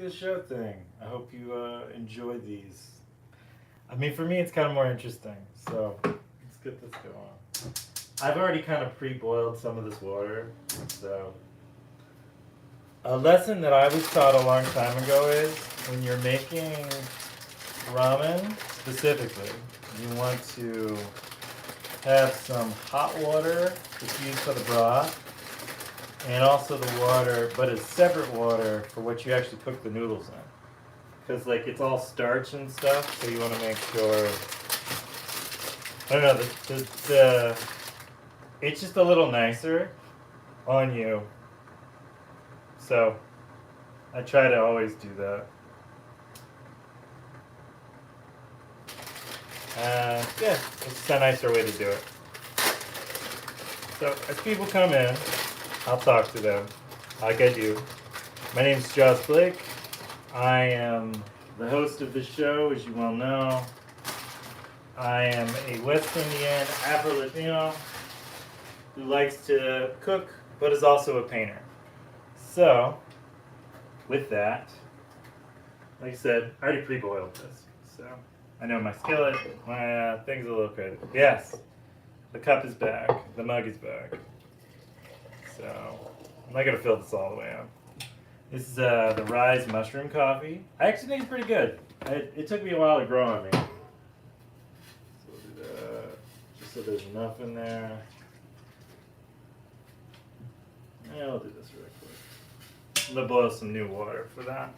the show thing. I hope you enjoy these. I mean, for me, it's kind of more interesting. So let's get this going. I've already kind of pre-boiled some of this water. So a lesson that I was taught a long time ago is when you're making ramen specifically, you want to have some hot water that's used for the broth, and also the water, but it's separate water for what you actually cook the noodles in. Because like it's all starch and stuff, so you want to make sure. I don't know. It's just a little nicer on you. So I try to always do that. Yeah, it's just a nicer way to do it. So as people come in, I'll talk to them like I do. My name's Josh Blake. I am the host of the show, as you well know. I am a West Indian Afro-Latino who likes to cook, but is also a painter. So, with that, like I said, I already pre-boiled this. So, I know my skillet, my thing's a little crazy. Yes, the cup is back, the mug is back. So, I'm not going to fill this all the way up. This is the Rise Mushroom Coffee. I actually think it's pretty good. It took me a while to grow on me. So we'll do that, just so there's enough in there. Yeah, I'll do this real quick. I'm going to boil some new water for that.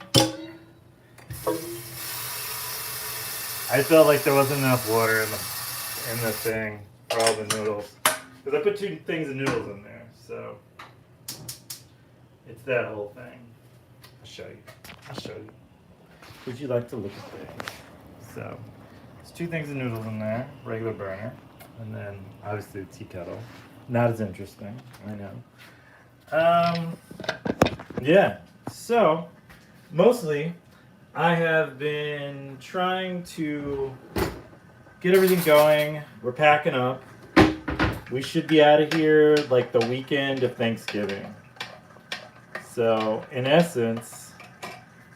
I felt like there wasn't enough water in the thing for all the noodles. Because I put 2 things of noodles in there, so it's that whole thing. I'll show you. Would you like to look at things? So, there's 2 things of noodles in there, regular burner, and then obviously the tea kettle. Not as interesting, I know. Yeah. So, mostly, I have been trying to get everything going. We're packing up. We should be out of here like the weekend of Thanksgiving. So, in essence,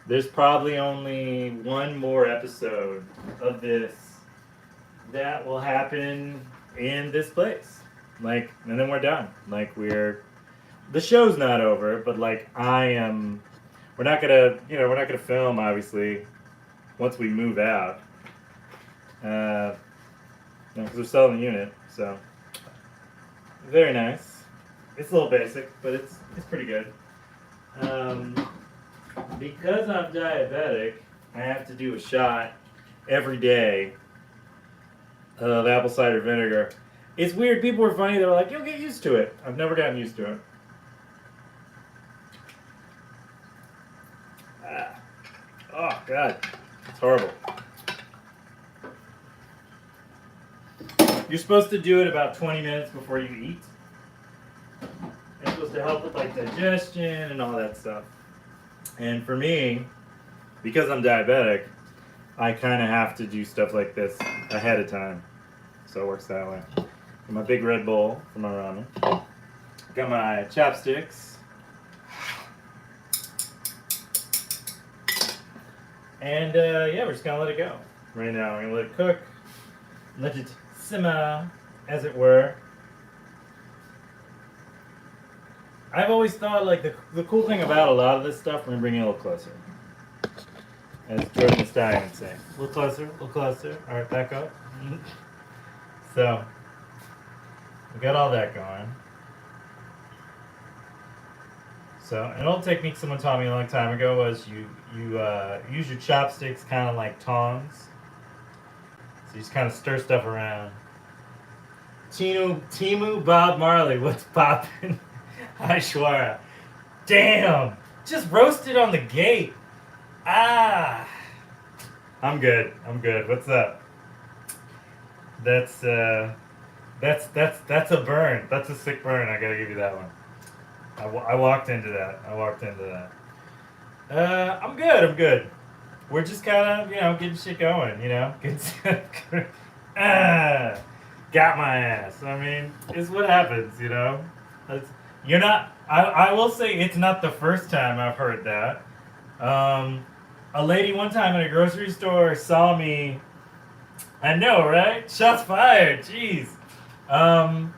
there's probably only one more episode of this that will happen in this place. Like, and then we're done. Like, the show's not over, but like, we're not gonna film, obviously, once we move out. Because we're selling the unit, so. Very nice. It's a little basic, but it's pretty good. Because I'm diabetic, I have to do a shot every day of apple cider vinegar. It's weird. People were funny. They were like, "You'll get used to it." I've never gotten used to it. Oh God, it's horrible. You're supposed to do it about 20 minutes before you eat. It's supposed to help with like digestion and all that stuff. And for me, because I'm diabetic, I kind of have to do stuff like this ahead of time. So it works that way. Got my big red bowl for my ramen. Got my chopsticks. And yeah, we're just gonna let it go right now. We're gonna let it cook, let it simmer, as it were. I've always thought like the cool thing about a lot of this stuff, we're gonna bring it a little closer. As Jordan the Stallion would say. A little closer, a little closer. Alright, back up. So, we got all that going. So, an old technique someone taught me a long time ago was you use your chopsticks kind of like tongs. So you just kind of stir stuff around. Timu Bob Marley, what's poppin'? Aishwarya. Damn! Just roasted on the gate. Ah! I'm good. What's up? That's a burn. That's a sick burn. I gotta give you that one. I walked into that. I'm good. We're just kind of, getting shit going, got my ass. I mean, it's what happens, You're not, I will say it's not the first time I've heard that. A lady one time in a grocery store saw me. I know, right? Shots fired. Jeez. Um,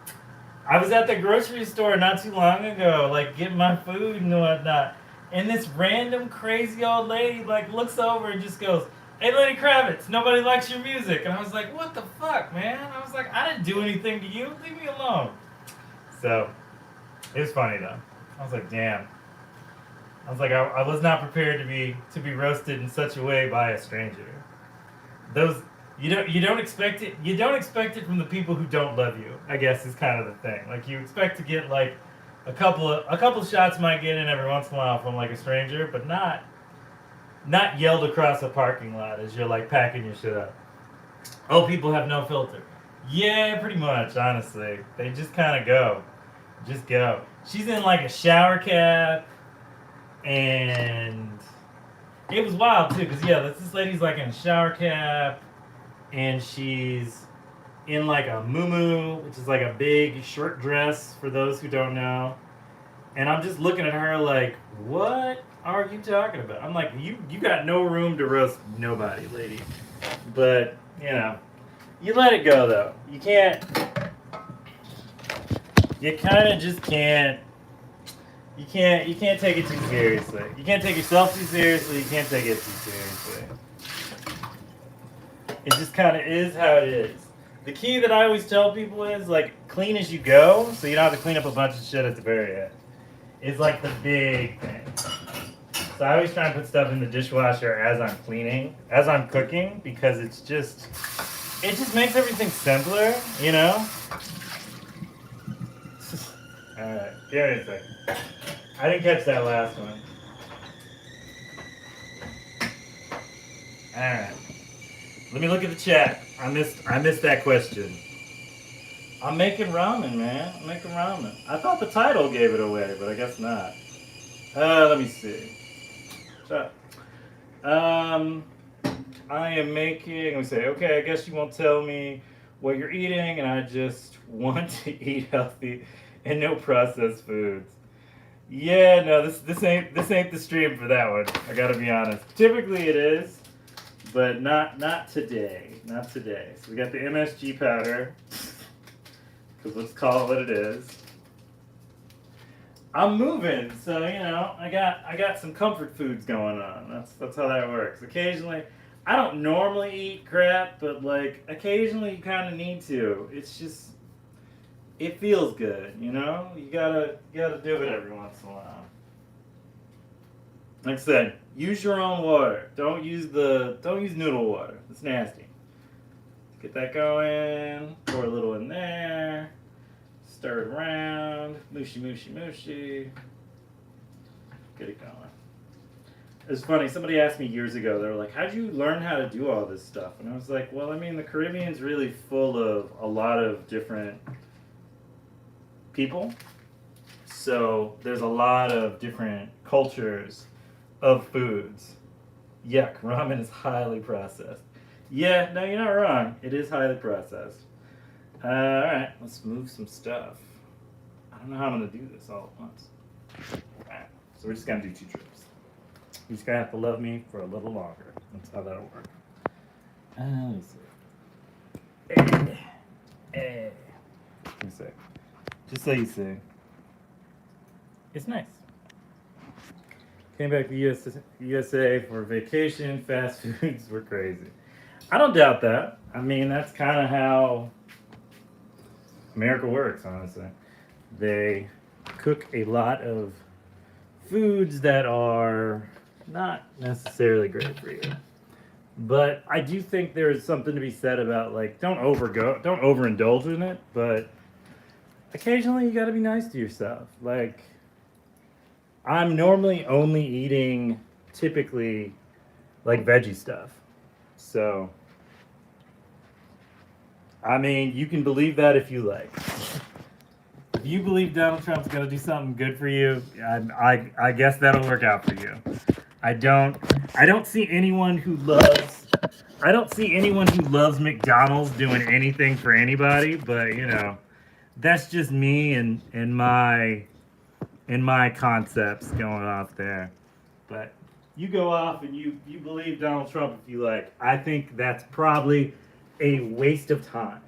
I was at the grocery store not too long ago, like getting my food and whatnot, and this random crazy old lady like looks over and just goes, "Hey, Lenny Kravitz, nobody likes your music." And I was like, "What the fuck, man?" I was like, "I didn't do anything to you. Leave me alone." So it was funny though. I was like, "Damn." I was like, I was not prepared to be roasted in such a way by a stranger. Those you don't expect it. You don't expect it from the people who don't love you. I guess is kind of the thing. Like you expect to get like a couple shots might get in every once in a while from like a stranger, but not yelled across a parking lot as you're like packing your shit up. Oh, people have no filter. Yeah, pretty much. Honestly, they just kind of go, just go. She's in like a shower cap, and it was wild too. Cause yeah, this lady's like in a shower cap, and she's in like a muumuu, which is like a big short dress for those who don't know. And I'm just looking at her like, what are you talking about? I'm like, you got no room to roast nobody, lady. But you know, you let it go though. You can't. You kind of just can't. You can't take it too seriously. You can't take yourself too seriously. You can't take it too seriously. It just kind of is how it is. The key that I always tell people is like clean as you go, so you don't have to clean up a bunch of shit at the very end. Is like the big thing. So I always try and put stuff in the dishwasher as I'm cleaning, as I'm cooking, because it just makes everything simpler, you know. All right, give me a second. I didn't catch that last one. All right. Let me look at the chat. I missed that question. I'm making ramen, man. I'm making ramen. I thought the title gave it away, but I guess not. Let me see. So, I am making. Let me say. Okay, I guess you won't tell me what you're eating, and I just want to eat healthy and no processed foods. Yeah, no, this ain't the stream for that one. I gotta be honest. Typically it is, but not today. Not today. So we got the MSG powder, because let's call it what it is. I'm moving, so you know I got some comfort foods going on. That's how that works. Occasionally, I don't normally eat crap, but like occasionally you kind of need to. It's just it feels good, you know. You gotta do it every once in a while. Like I said, use your own water. Don't use noodle water. It's nasty. Get that going. Pour a little in there. Stir it around. Mushy, mushy, mushy. Get it going. It's funny. Somebody asked me years ago. They were like, "How'd you learn how to do all this stuff?" And I was like, "Well, I mean, the Caribbean's really full of a lot of different people. So there's a lot of different cultures of foods. Yuck, ramen is highly processed. Yeah, no, you're not wrong. It is highly processed. Alright, let's move some stuff. I don't know how I'm going to do this all at once. Alright, so we're just going to do 2 trips. You're just going to have to love me for a little longer. That's how that'll work. Let me see. Let me see. Just so you see. It's nice. Came back to USA for vacation. Fast foods were crazy. I don't doubt that. I mean, that's kind of how America works, honestly. They cook a lot of foods that are not necessarily great for you. But I do think there is something to be said about like don't overindulge in it, but occasionally you got to be nice to yourself. Like I'm normally only eating typically like veggie stuff. So I mean, you can believe that if you like. If you believe Donald Trump's going to do something good for you, I guess that'll work out for you. I don't see anyone who loves McDonald's doing anything for anybody, but you know, that's just me and my concepts going off there. But you go off and you believe Donald Trump if you like. I think that's probably a waste of time.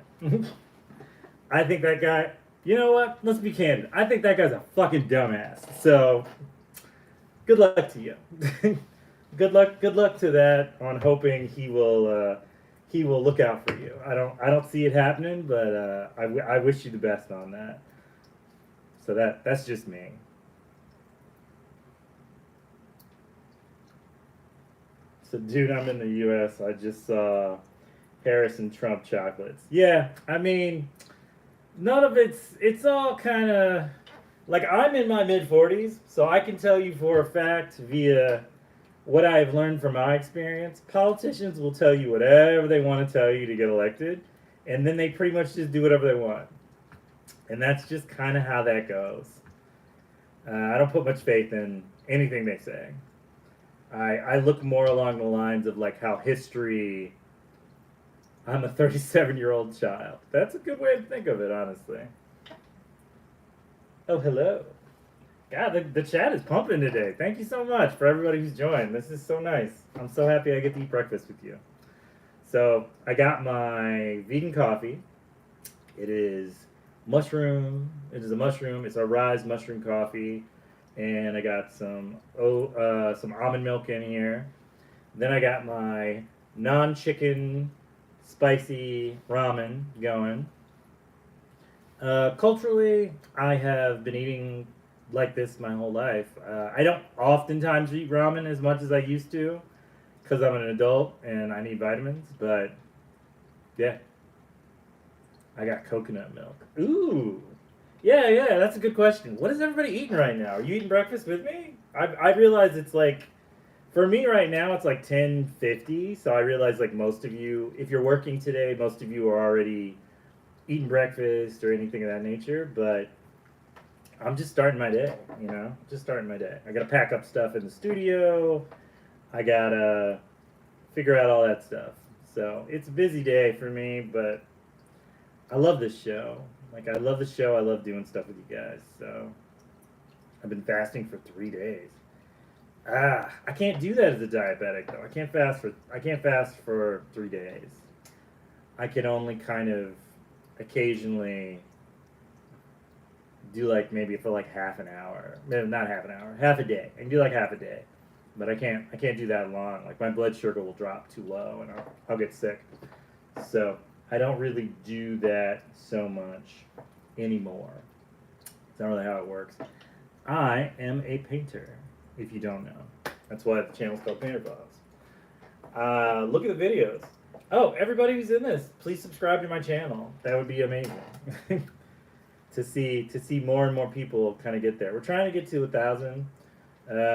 I think that guy. You know what? Let's be candid. I think that guy's a fucking dumbass. So, good luck to you. Good luck. Good luck to that. On hoping he will look out for you. I don't see it happening, but I wish you the best on that. So that's just me. So, dude, I'm in the U.S. I just saw Harris and Trump chocolates. Yeah, I mean, none of it's all kind of like I'm in my mid 40s, so I can tell you for a fact via what I've learned from my experience, politicians will tell you whatever they want to tell you to get elected, and then they pretty much just do whatever they want. And that's just kind of how that goes. I don't put much faith in anything they say. I look more along the lines of like how history. I'm a 37-year-old child. That's a good way to think of it, honestly. Oh, hello. God, the chat is pumping today. Thank you so much for everybody who's joined. This is so nice. I'm so happy I get to eat breakfast with you. So, I got my vegan coffee. It is mushroom. It is a mushroom. It's a rise mushroom coffee. And I got some almond milk in here. Then I got my non-chicken spicy ramen going. Culturally, I have been eating like this my whole life. I don't oftentimes eat ramen as much as I used to because I'm an adult and I need vitamins, but yeah. I got coconut milk. Ooh. Yeah, that's a good question. What is everybody eating right now? Are you eating breakfast with me? I realize it's like, for me right now, it's like 10:50, so I realize like most of you, if you're working today, most of you are already eating breakfast or anything of that nature, but I'm just starting my day, you know? Just starting my day. I gotta pack up stuff in the studio. I gotta figure out all that stuff. So it's a busy day for me, but I love this show. Like, I love the show. I love doing stuff with you guys. So I've been fasting for 3 days. I can't do that as a diabetic though. I can't fast for 3 days. I can only kind of occasionally do like maybe for like half an hour. No, not half an hour. Half a day. I can do like half a day. But I can't do that long. Like my blood sugar will drop too low and I'll get sick. So I don't really do that so much anymore. It's not really how it works. I am a painter, if you don't know. That's why the channel's called Painter Files. Look at the videos. Oh, everybody who's in this, please subscribe to my channel. That would be amazing. to see more and more people kind of get there. We're trying to get to 1,000.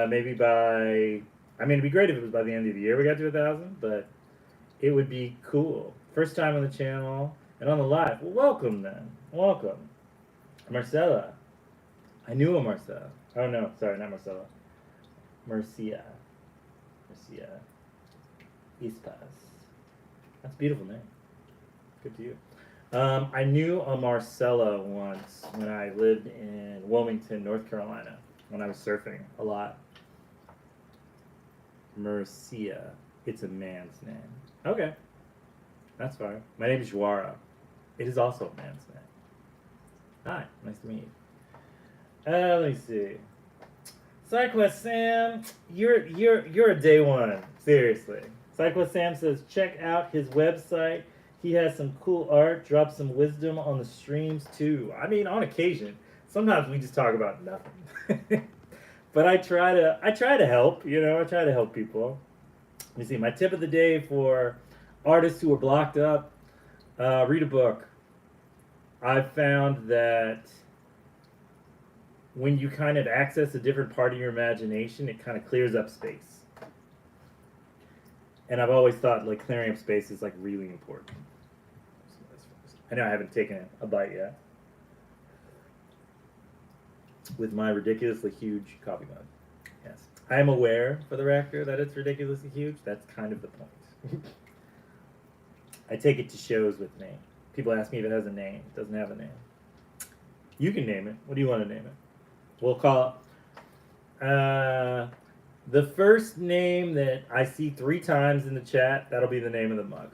Maybe by, I mean, it'd be great if it was by the end of the year we got to 1,000, but it would be cool. First time on the channel and on the live. Well, welcome then. Welcome. Marcella. I knew a Marcella. Oh no, sorry, not Marcella. Marcia. Ispas. That's a beautiful name. Good to you. I knew a Marcella once when I lived in Wilmington, North Carolina, when I was surfing a lot. Mercia. It's a man's name. Okay. That's fine. My name is Juara. It is also a man's name. Hi, nice to meet you. Let me see. SideQuest Sam, you're a day one. Seriously. SideQuest Sam says check out his website. He has some cool art. Drop some wisdom on the streams too. I mean, on occasion. Sometimes we just talk about nothing. But I try to help. You know, I try to help people. Let me see. My tip of the day for artists who are blocked up: read a book. I've found that when you kind of access a different part of your imagination, it kind of clears up space. And I've always thought like clearing up space is like really important. I know I haven't taken a bite yet with my ridiculously huge coffee mug. Yes, I am aware, for the record, that it's ridiculously huge. That's kind of the point. I take it to shows with me. People ask me if it has a name. It doesn't have a name. You can name it. What do you want to name it? We'll call it The first name that I see 3 times in the chat, that'll be the name of the mug.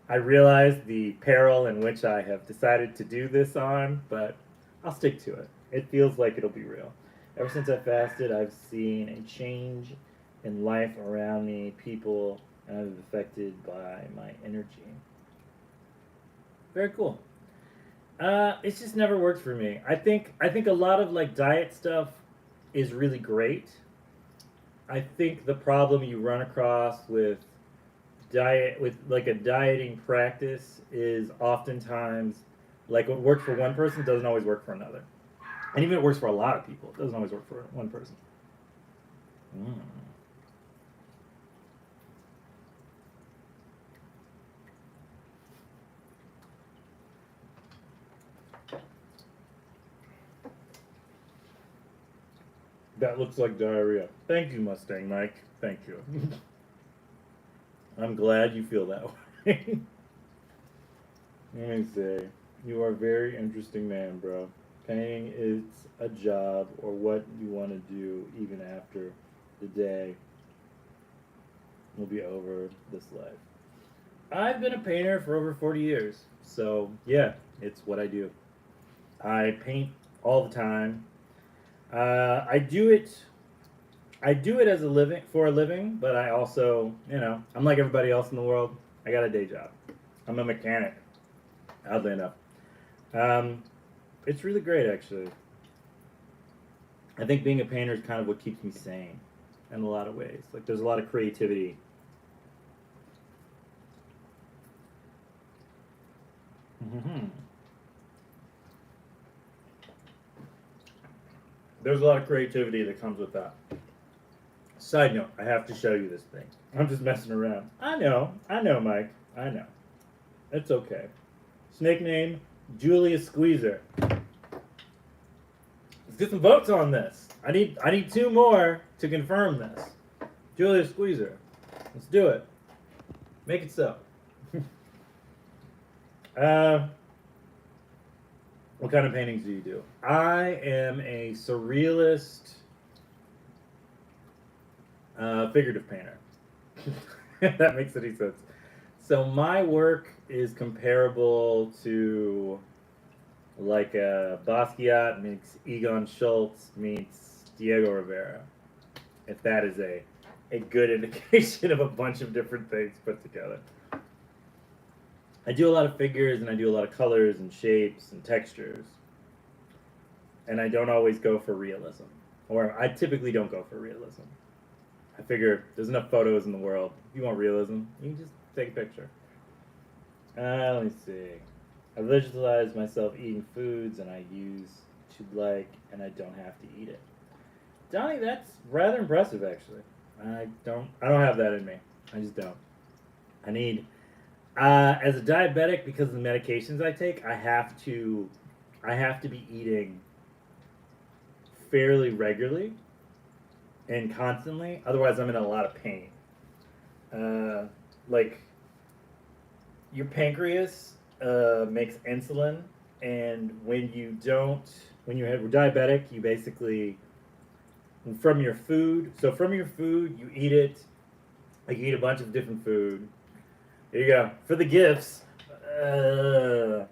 I realize the peril in which I have decided to do this on, but I'll stick to it. It feels like it'll be real. Ever since I fasted, I've seen a change in life around me, people, and I've been affected by my energy. Very cool. It's just never worked for me. I think a lot of like diet stuff is really great. I think the problem you run across with diet with like a dieting practice is oftentimes like what works for one person doesn't always work for another, and even it works for a lot of people, it doesn't always work for one person. Mm. That looks like diarrhea. Thank you, Mustang Mike. Thank you. I'm glad you feel that way. Let me say, you are a very interesting man, bro. Paying is a job or what you want to do even after the day will be over this life. I've been a painter for over 40 years. So, yeah, it's what I do. I paint all the time. I do it as a living for a living, but I also, I'm like everybody else in the world. I got a day job. I'm a mechanic, oddly enough. Um, it's really great, actually. I think being a painter is kind of what keeps me sane in a lot of ways. Like, there's a lot of creativity. Mm-hmm. There's a lot of creativity that comes with that. Side note, I have to show you this thing. I'm just messing around. I know, Mike. I know. It's okay. Snake name, Julius Squeezer. Let's get some votes on this. I need 2 more to confirm this. Julius Squeezer. Let's do it. Make it so. uh, what kind of paintings do you do? I am a surrealist, figurative painter. If that makes any sense. So my work is comparable to like Basquiat meets Egon Schultz meets Diego Rivera. If that is a good indication of a bunch of different things put together. I do a lot of figures and I do a lot of colors and shapes and textures. And I don't always go for realism. Or I typically don't go for realism. I figure there's enough photos in the world. If you want realism, you can just take a picture. Let me see. I visualize myself eating foods and I use to like and I don't have to eat it. Donnie, that's rather impressive actually. I don't have that in me. I just don't. I need as a diabetic, because of the medications I take, I have to be eating fairly regularly and constantly. Otherwise, I'm in a lot of pain. Like your pancreas makes insulin, and when you have diabetic, you basically from your food. So from your food, you eat it. Like you eat a bunch of different food. Here you go for the gifts. You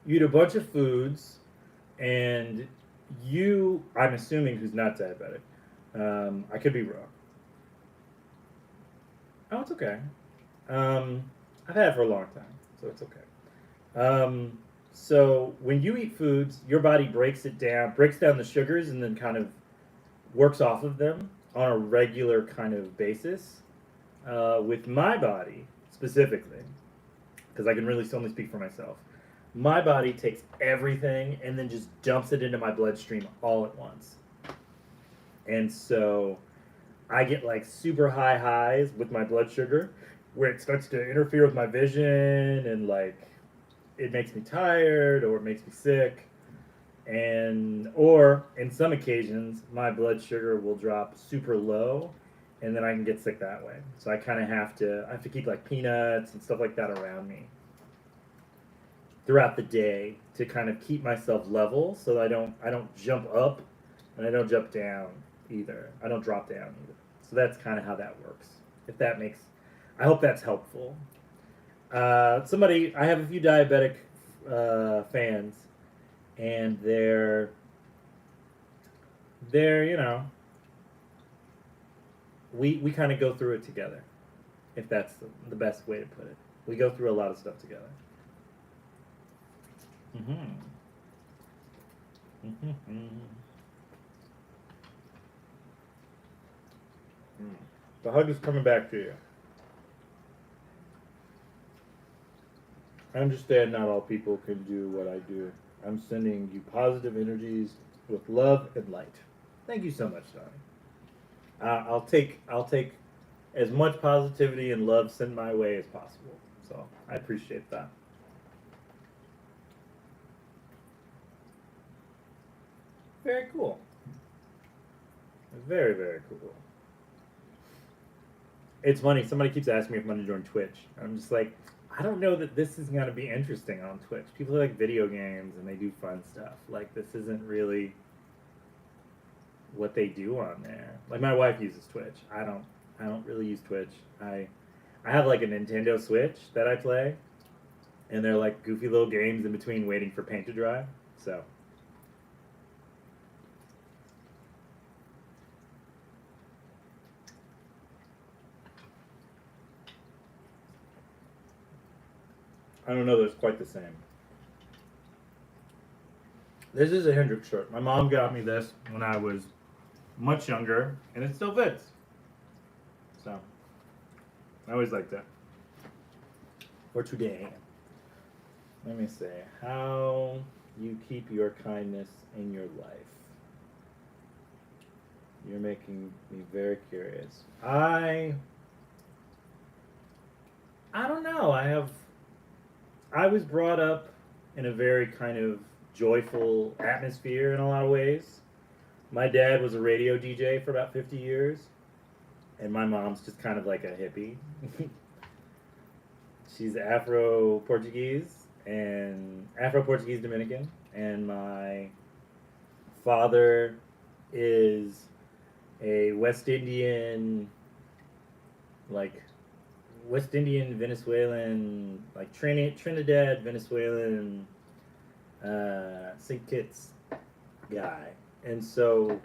eat a bunch of foods, and I'm assuming who's not diabetic. I could be wrong. Oh, it's okay. Um, I've had it for a long time, so it's okay. So when you eat foods, your body breaks down the sugars, and then kind of works off of them on a regular kind of basis. With my body specifically, because I can really only speak for myself, my body takes everything and then just dumps it into my bloodstream all at once. And so I get like super high highs with my blood sugar where it starts to interfere with my vision and like it makes me tired or it makes me sick. And or in some occasions my blood sugar will drop super low and then I can get sick that way. So I have to keep like peanuts and stuff like that around me throughout the day to kind of keep myself level so that I don't jump up and I don't jump down. either. I don't drop down either. So that's kind of how that works. If that makes, I hope that's helpful. I have a few diabetic fans, and they're we kind of go through it together, if that's the best way to put it. We go through a lot of stuff together. Mm-hmm. Mm-hmm. The hug is coming back to you. I understand not all people can do what I do. I'm sending you positive energies with love and light. Thank you so much, Donnie. I'll take as much positivity and love sent my way as possible. So I appreciate that. Very cool. Very, very cool. It's funny. Somebody keeps asking me if I'm going to join Twitch. I'm just like, I don't know that this is going to be interesting on Twitch. People like video games and they do fun stuff. Like, this isn't really what they do on there. Like, my wife uses Twitch. I don't really use Twitch. I have like a Nintendo Switch that I play, and they're like goofy little games in between waiting for paint to dry. So I don't know that it's quite the same. This is a Hendrix shirt. My mom got me this when I was much younger, and it still fits. So I always like that. For today, let me see how you keep your kindness in your life. You're making me very curious. I don't know. I was brought up in a very kind of joyful atmosphere in a lot of ways. My dad was a radio DJ for about 50 years, and my mom's just kind of like a hippie. She's Afro Portuguese and Afro Portuguese Dominican, and my father is a like West Indian Venezuelan, like Trinidad Venezuelan St. Kitts guy, and so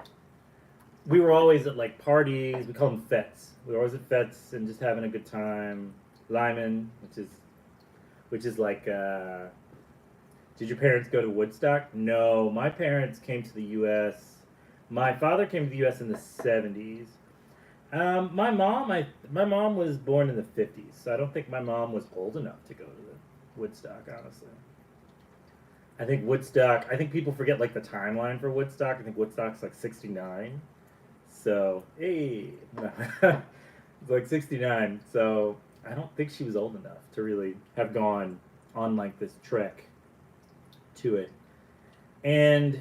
we were always at like parties. We call them fetes. We were always at fetes and just having a good time. Lyman, which is like, did your parents go to Woodstock? No, my parents came to the U.S. My father came to the U.S. in the 70s. My mom was born in the 50s, so I don't think my mom was old enough to go to the Woodstock, honestly. I think people forget like the timeline for Woodstock. I think Woodstock's like 69. So, hey, no. It's like 69. So, I don't think she was old enough to really have gone on like this trek to it. And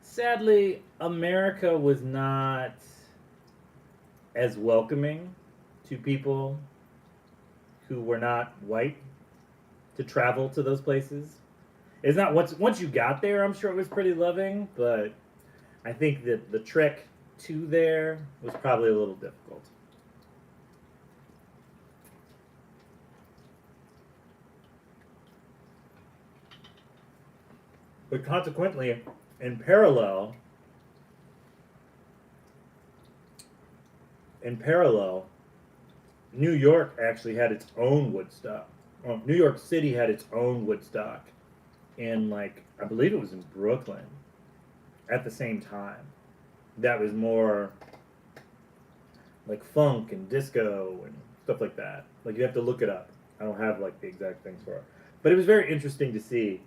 sadly, America was not as welcoming to people who were not white to travel to those places. It's not once you got there, I'm sure it was pretty loving, but I think that the trek to there was probably a little difficult. But consequently, in parallel, in parallel, New York actually had its own Woodstock. Well, New York City had its own Woodstock in like I believe it was in Brooklyn at the same time. That was more like funk and disco and stuff like that. Like you have to look it up. I don't have like the exact things for it. But it was very interesting to see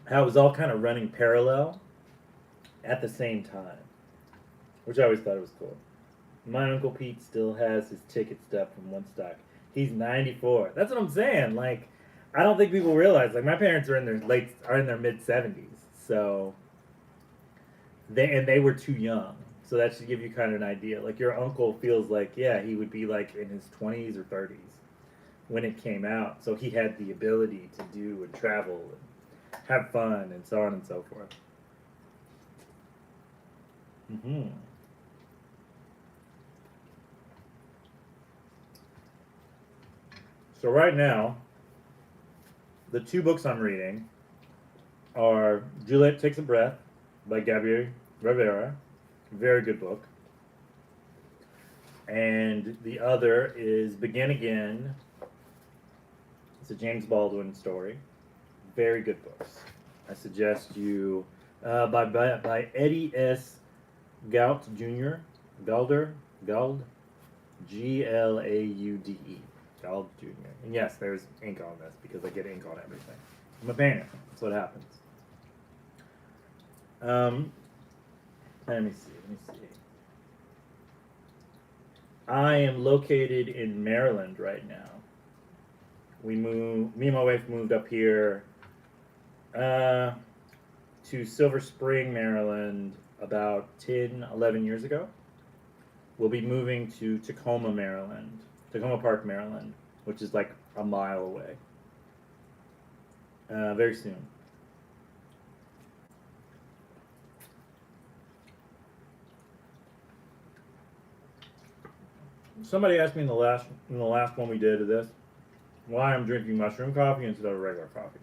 how it was all kind of running parallel at the same time, which I always thought it was cool. My Uncle Pete still has his ticket stub from Woodstock. He's 94. That's what I'm saying. Like, I don't think people realize. Like, my parents are in their mid 70s, so they were too young. So that should give you kind of an idea. Like, your uncle feels like, yeah, he would be like in his 20s or 30s when it came out. So he had the ability to do and travel. have fun, and so on and so forth. So right now, the two books I'm reading are Juliet Takes a Breath by Gabriel Rivera. Very good book. And the other is Begin Again. It's a James Baldwin story. Very good books. I suggest you by Eddie S. Gaut Jr. Gald, Glaude. Gald Jr. And yes, there's ink on this because I get ink on everything. I'm a painter. That's what happens. Let me see. I am located in Maryland right now. Me and my wife moved up here to Silver Spring, Maryland about 10, 11 years ago. We'll be moving to Tacoma Park, Maryland, which is like a mile away. Very soon. Somebody asked me in the last one we did of this why I'm drinking mushroom coffee instead of regular coffee.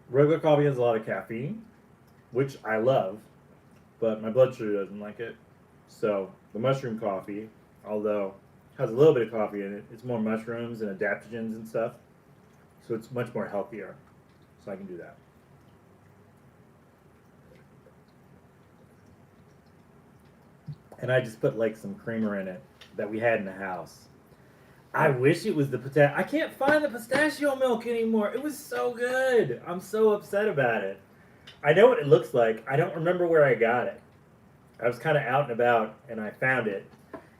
Regular coffee has a lot of caffeine, which I love, but my blood sugar doesn't like it. So the mushroom coffee, although it has a little bit of coffee in it, it's more mushrooms and adaptogens and stuff. So it's much more healthier. So I can do that. And I just put like some creamer in it that we had in the house. I wish it was the pistachio. I can't find the pistachio milk anymore. It was so good. I'm so upset about it. I know what it looks like. I don't remember where I got it. I was kind of out and about and I found it.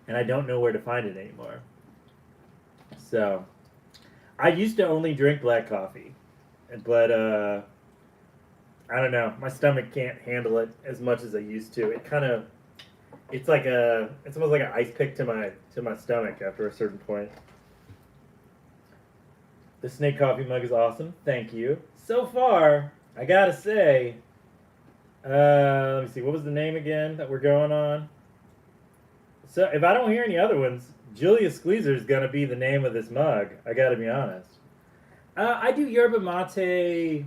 And I don't know where to find it anymore. So, I used to only drink black coffee. But, I don't know. My stomach can't handle it as much as I used to. It's almost like an ice pick to my stomach after a certain point. The snake coffee mug is awesome. Thank you. So far, I gotta say, let me see, what was the name again that we're going on? So if I don't hear any other ones, Julia Squeezer is gonna be the name of this mug. I gotta be honest. I do yerba mate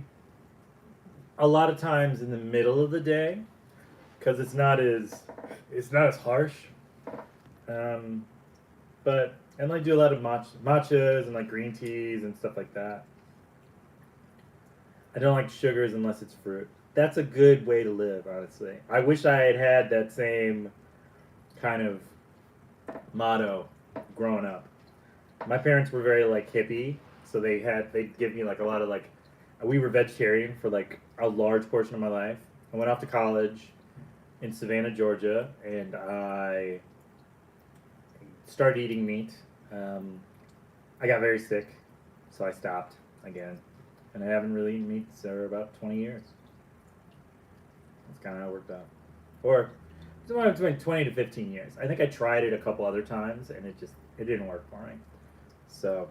a lot of times in the middle of the day because it's not as harsh. But and I do a lot of matchas and like green teas and stuff like that. I don't like sugars unless it's fruit. That's a good way to live, honestly. I wish I had had that same kind of motto growing up. My parents were very like hippie, so they'd give me like a lot of like we were vegetarian for like a large portion of my life. I went off to college in Savannah, Georgia, and I started eating meat. I got very sick, so I stopped again, and I haven't really eaten meat for about 20 years. That's kind of how it worked out. Or somewhere between 20 to 15 years. I think I tried it a couple other times, and it didn't work for me. So,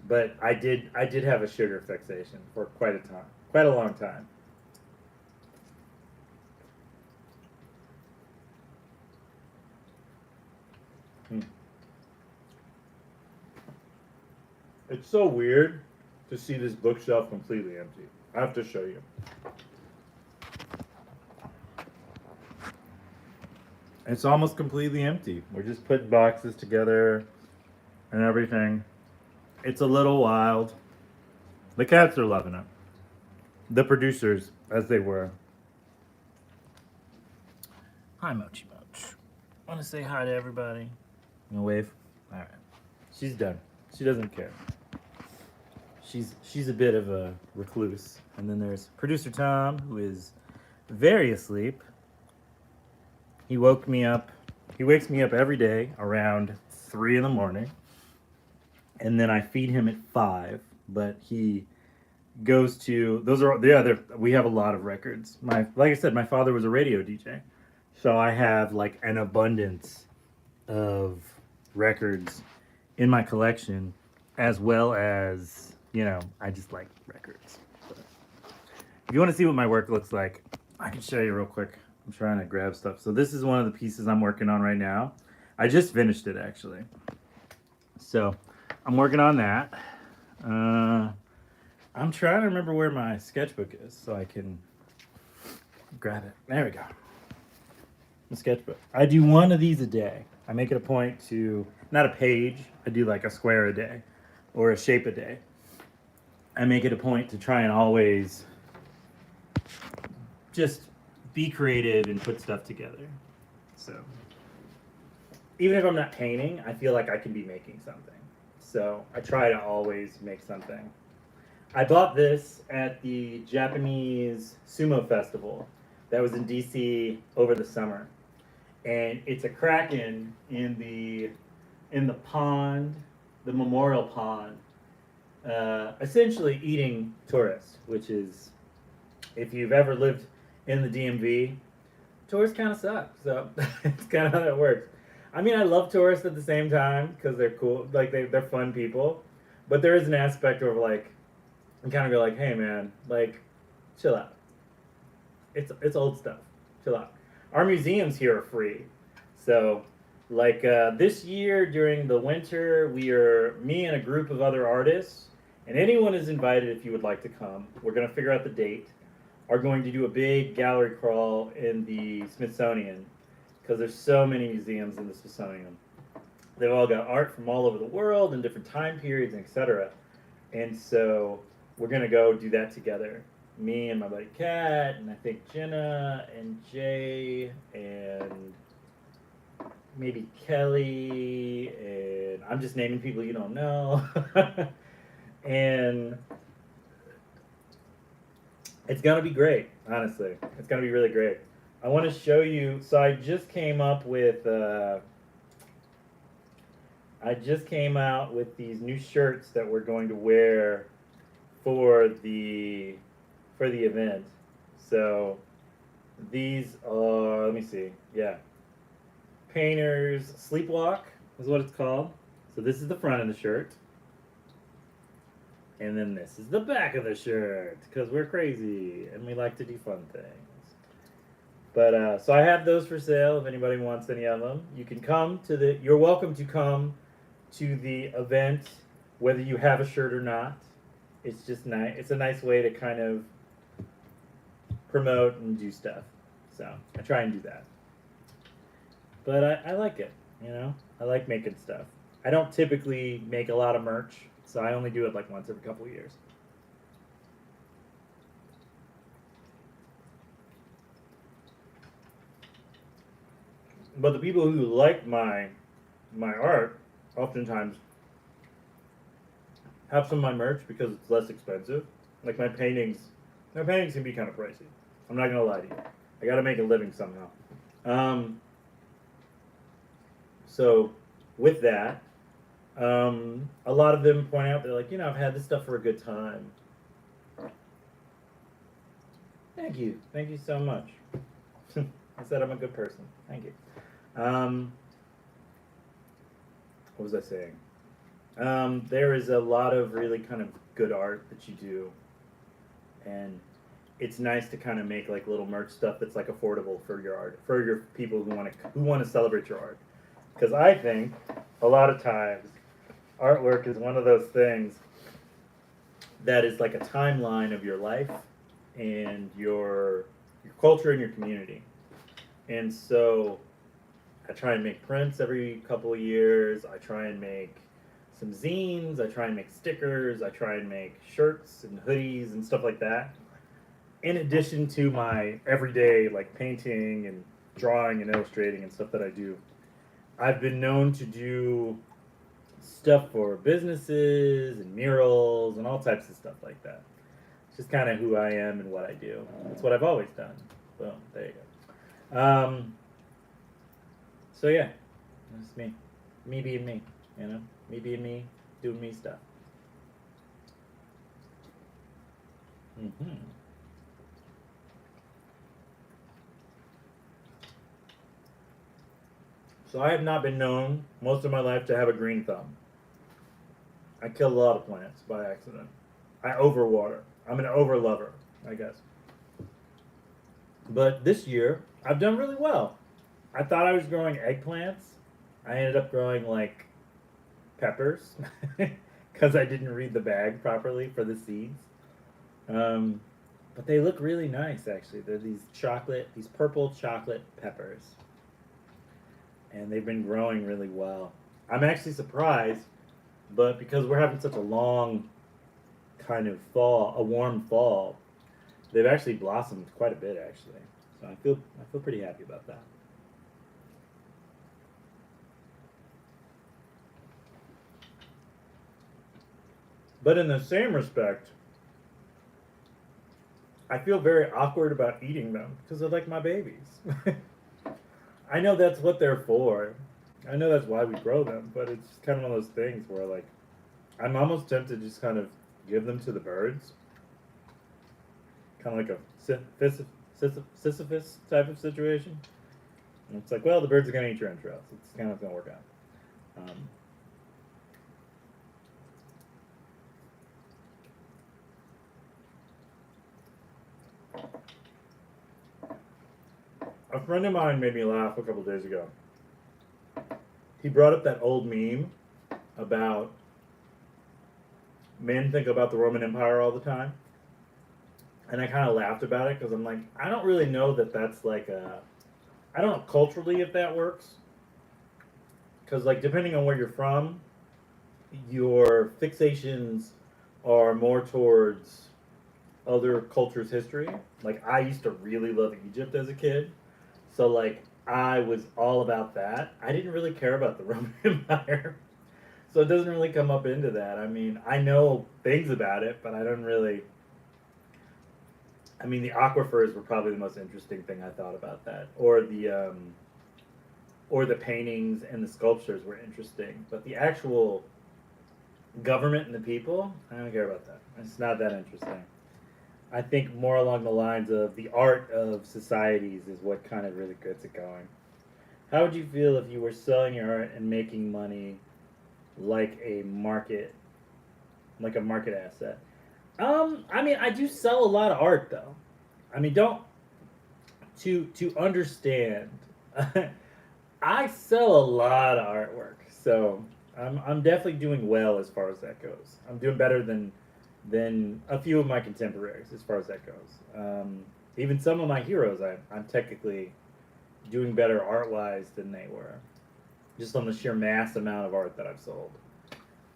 but I did have a sugar fixation for quite a long time. It's so weird to see this bookshelf completely empty. I have to show you. It's almost completely empty. We're just putting boxes together and everything. It's a little wild. The cats are loving it. The producers, as they were. Hi, Mochi Moch. Want to say hi to everybody? You wanna wave? All right. She's done. She doesn't care. She's a bit of a recluse. And then there's producer Tom, who is very asleep. He woke me up. He wakes me up every day around 3 in the morning, and then I feed him at 5. But he goes to those are the other. We have a lot of records. Like I said, my father was a radio DJ, so I have like an abundance of records in my collection, as well as I just like records. If you want to see what my work looks like, I can show you real quick. I'm trying to grab stuff. So this is one of the pieces I'm working on right now. I just finished it actually. So I'm working on that. I'm trying to remember where my sketchbook is so I can grab it. There we go. The sketchbook. I do one of these a day. I make it a point to, not a page, I do like a square a day or a shape a day. I make it a point to try and always just be creative and put stuff together. So even if I'm not painting, I feel like I can be making something. So I try to always make something. I bought this at the Japanese sumo festival that was in DC over the summer. And it's a kraken in the pond, the memorial pond, essentially eating tourists, which is, if you've ever lived in the DMV, tourists kind of suck. So it's kind of how that works. I mean, I love tourists at the same time because they're cool, like they're fun people. But there is an aspect of like, and kind of go like, hey man, like, chill out. It's old stuff. Chill out. Our museums here are free, so like this year during the winter, me and a group of other artists, and anyone is invited if you would like to come. We're gonna figure out the date. Are going to do a big gallery crawl in the Smithsonian because there's so many museums in the Smithsonian. They've all got art from all over the world and different time periods, etc. And so we're gonna go do that together. Me and my buddy Kat, and I think Jenna and Jay and maybe Kelly, and I'm just naming people you don't know. And it's gonna be great, honestly. It's gonna be really great. I want to show you. So I just came up with. I just came out with these new shirts that we're going to wear for the event. So these are, let me see, yeah, Painter's Sleepwalk is what it's called. So this is the front of the shirt, and then this is the back of the shirt because we're crazy and we like to do fun things. But so I have those for sale if anybody wants any of them. You can come to the. You're welcome to come to the event whether you have a shirt or not. It's just nice. It's a nice way to kind of promote and do stuff. So I try and do that. But I like it, you know? I like making stuff. I don't typically make a lot of merch, so I only do it like once every couple of years. But the people who like my art oftentimes have some of my merch because it's less expensive. Like my paintings can be kind of pricey. I'm not gonna lie to you. I gotta make a living somehow. So with that, a lot of them point out, they're like, I've had this stuff for a good time. Thank you so much. I said I'm a good person. Thank you. What was I saying? There is a lot of really kind of good art that you do, and it's nice to kind of make like little merch stuff that's like affordable for your art, for your people who want to celebrate your art. Because I think a lot of times artwork is one of those things that is like a timeline of your life and your culture and your community. And so I try and make prints every couple of years. I try and make some zines. I try and make stickers. I try and make shirts and hoodies and stuff like that. In addition to my everyday like painting and drawing and illustrating and stuff that I do, I've been known to do stuff for businesses and murals and all types of stuff like that. It's just kind of who I am and what I do. It's what I've always done. Boom, there you go. So yeah, that's me. Me being me, Me being me, doing me stuff. Mm-hmm. So I have not been known most of my life to have a green thumb. I kill a lot of plants by accident. I overwater. I'm an overlover, I guess. But this year, I've done really well. I thought I was growing eggplants. I ended up growing like peppers because I didn't read the bag properly for the seeds. Um, but they look really nice, actually. They're these purple chocolate peppers, and they've been growing really well. I'm actually surprised, but because we're having such a long kind of fall, a warm fall, they've actually blossomed quite a bit, actually. So I feel pretty happy about that. But in the same respect, I feel very awkward about eating them because they're like my babies. I know that's what they're for. I know that's why we grow them, but it's kind of one of those things where like I'm almost tempted to just kind of give them to the birds, kind of like a Sisyphus type of situation. And it's like, well, the birds are going to eat your entrails. It's kind of going to work out. A friend of mine made me laugh a couple days ago. He brought up that old meme about men think about the Roman Empire all the time. And I kind of laughed about it because I'm like, I don't really know that that's like a. I don't know culturally if that works. Because, like, depending on where you're from, your fixations are more towards other cultures' history. Like, I used to really love Egypt as a kid. So, like, I was all about that. I didn't really care about the Roman Empire. So it doesn't really come up into that. I mean, I know things about it, but I don't really. I mean, the aquifers were probably the most interesting thing I thought about that, or the paintings and the sculptures were interesting, but the actual government and the people, I don't care about that. It's not that interesting. I think more along the lines of the art of societies is what kind of really gets it going. How would you feel if you were selling your art and making money like a market, like a market asset? I mean, I do sell a lot of art though. I mean, don't to understand. I sell a lot of artwork, so I'm definitely doing well as far as that goes. I'm doing better than a few of my contemporaries as far as that goes. Even some of my heroes, I'm technically doing better art wise than they were, just on the sheer mass amount of art that I've sold.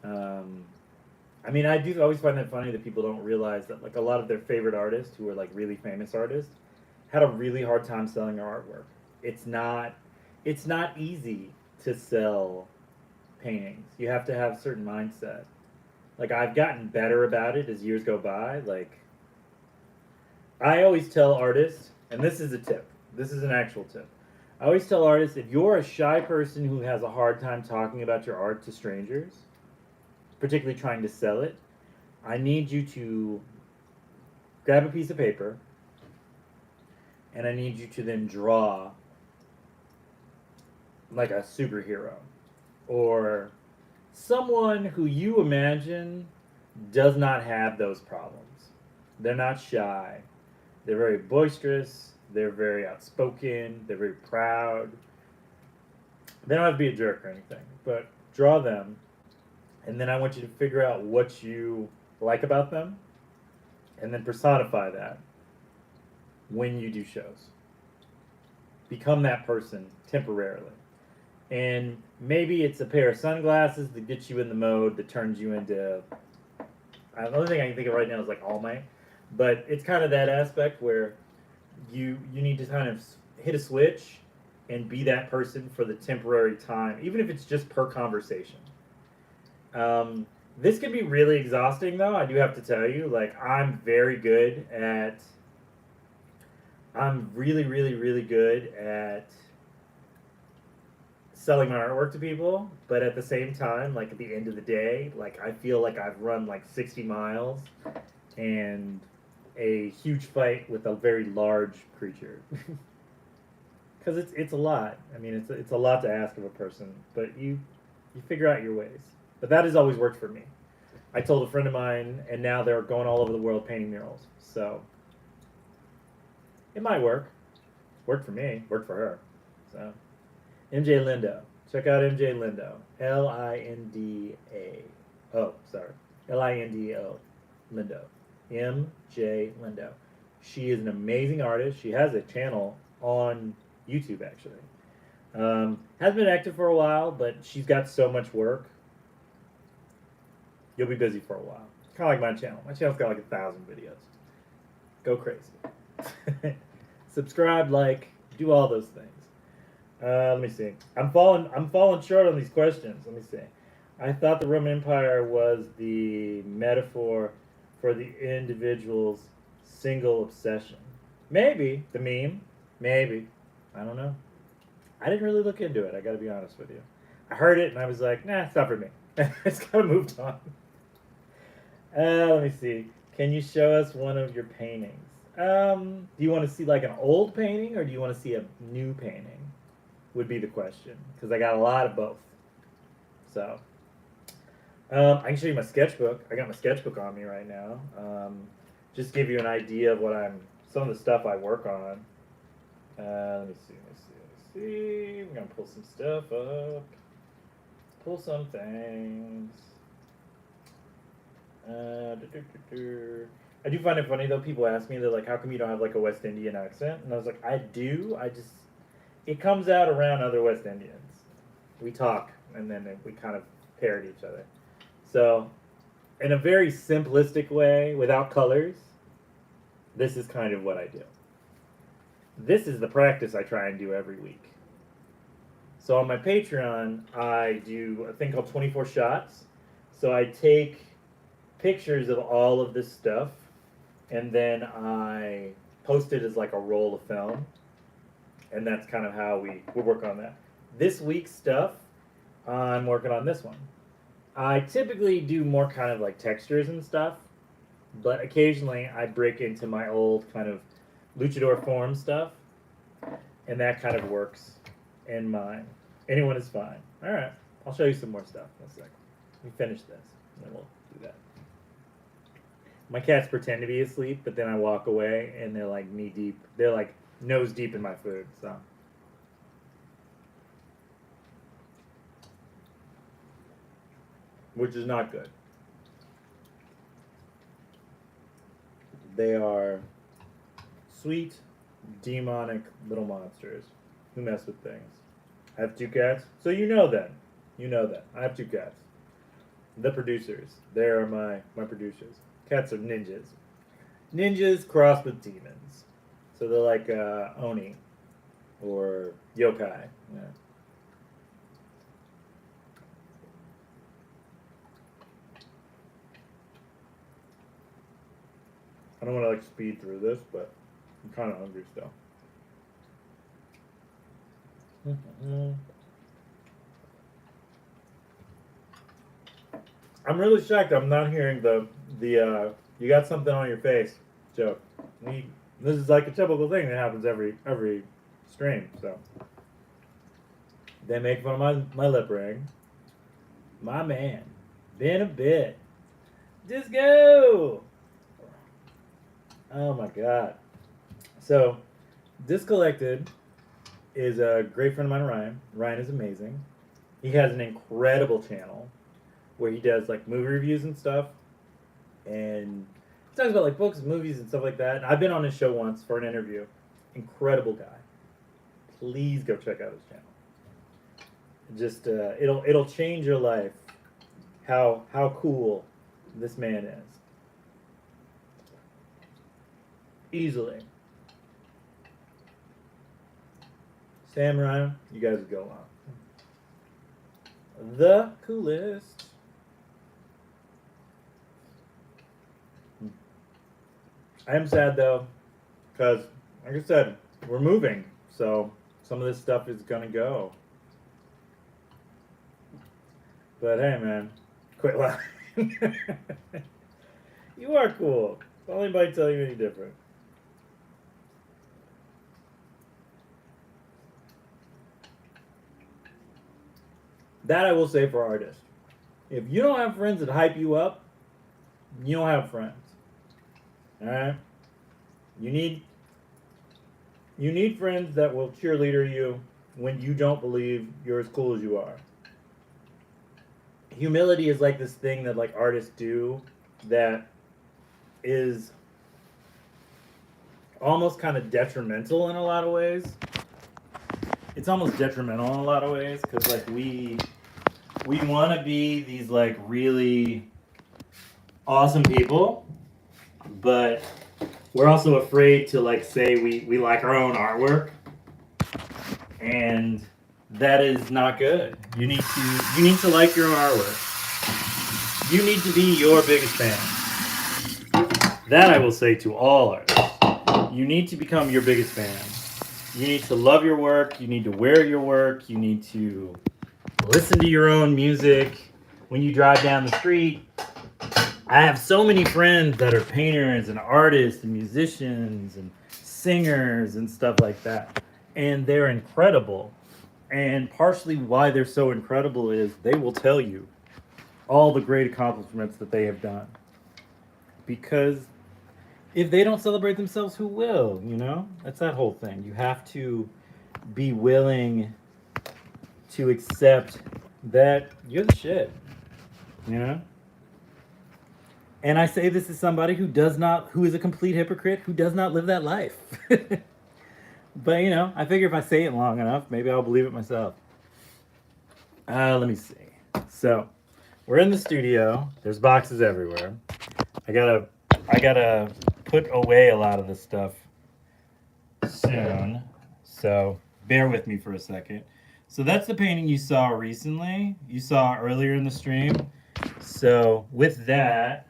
Um, I mean, I do always find that funny that people don't realize that like a lot of their favorite artists, who are like really famous artists, had a really hard time selling their artwork. It's not, it's not easy to sell paintings. You have to have a certain mindset. Like I've gotten better about it as years go by. Like I always tell artists, and this is a tip. This is an actual tip. I always tell artists if you're a shy person who has a hard time talking about your art to strangers, particularly trying to sell it, I need you to grab a piece of paper and I need you to then draw like a superhero or someone who you imagine does not have those problems. They're not shy. They're very boisterous. They're very outspoken. They're very proud. They don't have to be a jerk or anything, but draw them, and then I want you to figure out what you like about them, and then personify that when you do shows. Become that person temporarily. And maybe it's a pair of sunglasses that gets you in the mode that turns you into. The only thing I can think of right now is like All Might, but it's kind of that aspect where you need to kind of hit a switch and be that person for the temporary time, even if it's just per conversation. This can be really exhausting, though. I do have to tell you, like I'm very good at. I'm really, really, really good at selling my artwork to people, but at the same time, like at the end of the day, like I feel like I've run like 60 miles and a huge fight with a very large creature. Because it's a lot. I mean, it's a lot to ask of a person, but you figure out your ways. But that has always worked for me. I told a friend of mine, and now they're going all over the world painting murals. So it might work. Worked for me. Worked for her. So MJ Lindo. Check out MJ Lindo. Linda. Oh, sorry. Lindo. Lindo. MJ Lindo. She is an amazing artist. She has a channel on YouTube actually. Has been active for a while, but she's got so much work. You'll be busy for a while. Kind of like my channel. My channel's got like 1,000 videos. Go crazy. Subscribe, like, do all those things. Let me see. I'm falling short on these questions. Let me see. I thought the Roman Empire was the metaphor for the individual's single obsession. Maybe the meme. Maybe. I don't know. I didn't really look into it. I got to be honest with you. I heard it and I was like, nah, it's not for me. It's kind of moved on. Let me see. Can you show us one of your paintings? Do you want to see like an old painting or do you want to see a new painting? Would be the question because I got a lot of both. So I can show you my sketchbook. I got my sketchbook on me right now. Just give you an idea of some of the stuff I work on. Let me see. I'm gonna pull some stuff up. Pull some things. I do find it funny though. People ask me, they're like, "How come you don't have like a West Indian accent?" And I was like, "I do. It comes out around other West Indians. We talk, and then we kind of parrot each other. So, in a very simplistic way, without colors, this is kind of what I do. This is the practice I try and do every week. So on my Patreon, I do a thing called 24 Shots. So I take pictures of all of this stuff, and then I post it as like a roll of film. And that's kind of how we work on that. This week's stuff, I'm working on this one. I typically do more kind of like textures and stuff, but occasionally I break into my old kind of luchador form stuff, and that kind of works in mine. Anyone is fine. All right, I'll show you some more stuff in a second. We finish this, and then we'll do that. My cats pretend to be asleep, but then I walk away, and they're like knee deep. They're like nose deep in my food, so. Which is not good. They are sweet, demonic little monsters who mess with things. I have 2 cats, so you know that. You know that. I have 2 cats. The producers. They are my producers. Cats are ninjas. Ninjas crossed with demons. So they're like Oni or yokai. Yeah. I don't want to like speed through this, but I'm kind of hungry still. I'm really shocked. I'm not hearing the you got something on your face joke. This is like a typical thing that happens every stream. So they make fun of my lip ring. My man, been a bit. Disco. Oh my god. So, Discollected is a great friend of mine, Ryan. Ryan is amazing. He has an incredible channel where he does like movie reviews and stuff. And he talks about like books and movies and stuff like that. And I've been on his show once for an interview. Incredible guy. Please go check out his channel. Just it'll change your life how cool this man is. Easily. Sam, Ryan, you guys would go on. The coolest. I am sad though, because, like I said, we're moving, so some of this stuff is gonna go. But hey, man, quit lying. You are cool. Don't anybody tell you any different. That I will say for artists. If you don't have friends that hype you up, you don't have friends. Alright? You need You need friends that will cheerleader you when you don't believe you're as cool as you are. Humility is like this thing that like artists do that is almost kind of detrimental in a lot of ways. It's almost detrimental in a lot of ways because like we want to be these like really awesome people, but we're also afraid to like say we like our own artwork, and that is not good. You need to like your own artwork. You need to be your biggest fan. That I will say to all artists. You need to become your biggest fan. You need to love your work. You need to wear your work. You need to listen to your own music when you drive down the street. I have so many friends that are painters and artists and musicians and singers and stuff like that. And they're incredible. And partially why they're so incredible is they will tell you all the great accomplishments that they have done. Because if they don't celebrate themselves, who will? You know? That's that whole thing. You have to be willing to accept that you're the shit. You know? And I say this as somebody who is a complete hypocrite, who does not live that life. But, you know, I figure if I say it long enough, maybe I'll believe it myself. Let me see. So, we're in the studio. There's boxes everywhere. I gotta put away a lot of this stuff soon. So, bear with me for a second. So, that's the painting you saw recently. You saw earlier in the stream. So, with that,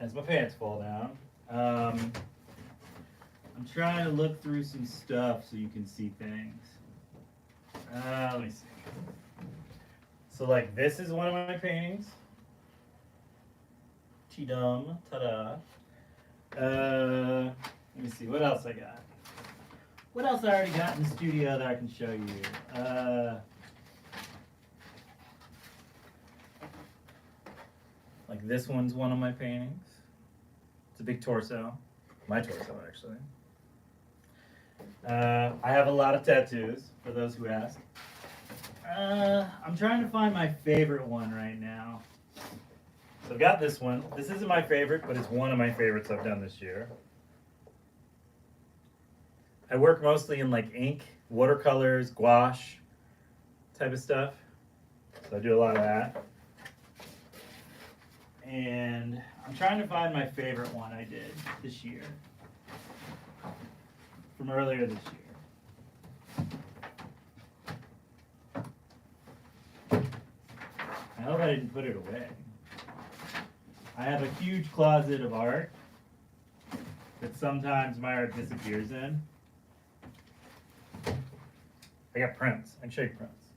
as my pants fall down, I'm trying to look through some stuff so you can see things. Let me see. So, like, this is one of my paintings. T-dum, ta-da. Let me see, what else I got? What else I already got in the studio that I can show you? Like, this one's one of my paintings. It's a big torso. My torso, actually. I have a lot of tattoos, for those who ask. I'm trying to find my favorite one right now. So I've got this one. This isn't my favorite, but it's one of my favorites I've done this year. I work mostly in like ink, watercolors, gouache type of stuff. So I do a lot of that. And I'm trying to find my favorite one I did this year. From earlier this year. I hope I didn't put it away. I have a huge closet of art that sometimes my art disappears in. I got prints. I can show you prints.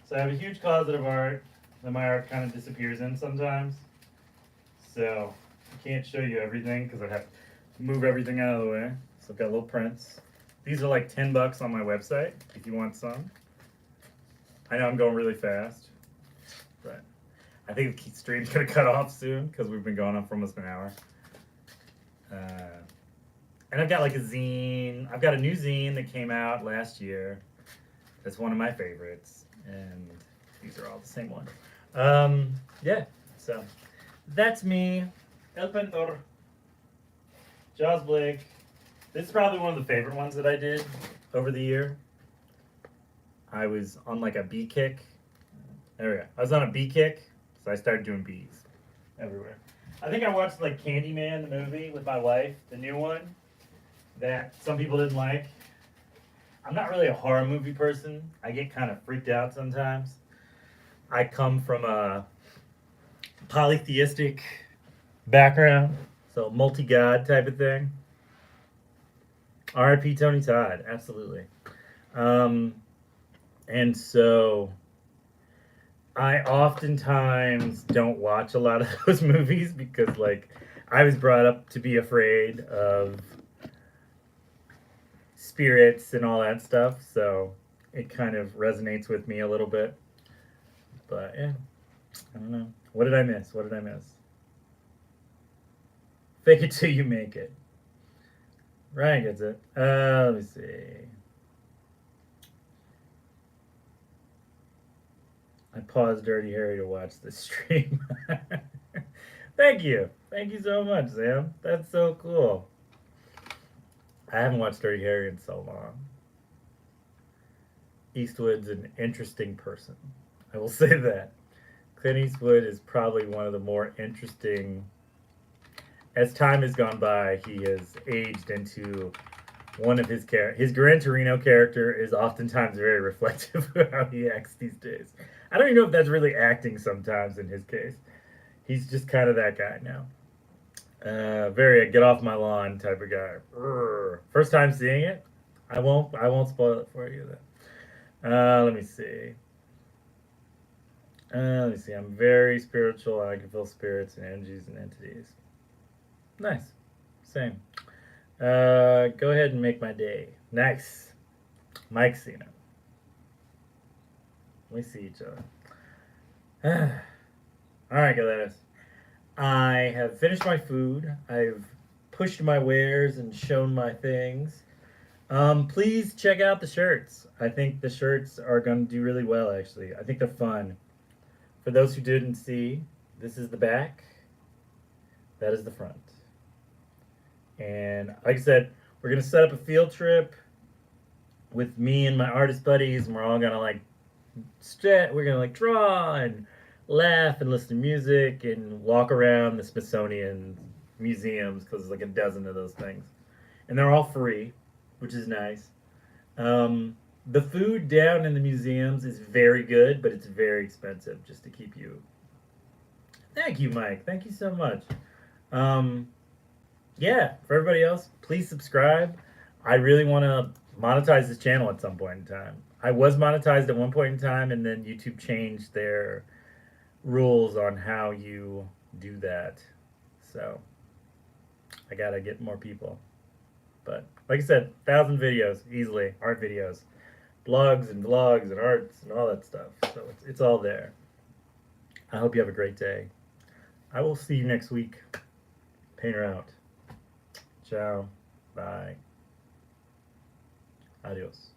So I have a huge closet of art that my art kind of disappears in sometimes. So I can't show you everything because I'd have to move everything out of the way. So I've got little prints. These are like $10 on my website if you want some. I know I'm going really fast, but I think the stream's gonna cut off soon because we've been going on for almost an hour. And I've got like a zine. I've got a new zine that came out last year. That's one of my favorites, and these are all the same one. Yeah, so that's me, El Pentor, Jaws Blake. This is probably one of the favorite ones that I did over the year. I was on like a bee kick. There we go. I was on a bee kick, so I started doing bees everywhere. I think I watched like Candyman, the movie, with my wife, the new one, that some people didn't like. I'm not really a horror movie person. I get kind of freaked out sometimes. I come from a polytheistic background, so multi-god type of thing. R.I.P. Tony Todd, absolutely. And so I oftentimes don't watch a lot of those movies because, like, I was brought up to be afraid of spirits and all that stuff, so it kind of resonates with me a little bit. But yeah, I don't know. What did I miss? Fake it till you make it. Ryan gets it. Let me see. I paused Dirty Harry to watch the stream. Thank you. Thank you so much, Sam. That's so cool. I haven't watched Dirty Harry in so long. Eastwood's an interesting person. I will say that. Clint Eastwood is probably one of the more interesting. As time has gone by, he has aged into one of his his Gran Torino character is oftentimes very reflective of how he acts these days. I don't even know if that's really acting sometimes in his case. He's just kind of that guy now. Very get off my lawn type of guy. First time seeing it, I won't spoil it for you then. Let me see. Let me see. I'm very spiritual. I can feel spirits and energies and entities. Nice. Same. Go ahead and make my day. Nice. Mike's seen it. We see each other. All right, Galeras. I have finished my food. I've pushed my wares and shown my things. Please check out the shirts. I think the shirts are going to do really well, actually. I think they're fun. For those who didn't see, this is the back. That is the front. And like I said, we're going to set up a field trip with me and my artist buddies, and we're all going to like we're going to like draw and laugh and listen to music and walk around the Smithsonian museums because there's like a dozen of those things. And they're all free, which is nice. The food down in the museums is very good, but it's very expensive just to keep you. Thank you, Mike. Thank you so much. Yeah, for everybody else, please subscribe. I really want to monetize this channel at some point in time. I was monetized at one point in time, and then YouTube changed their rules on how you do that. So I gotta get more people. But like I said, 1,000 videos easily, art videos, blogs and vlogs and arts and all that stuff. So it's all there. I hope you have a great day. I will see you next week. Painter out. Ciao. Bye. Adios.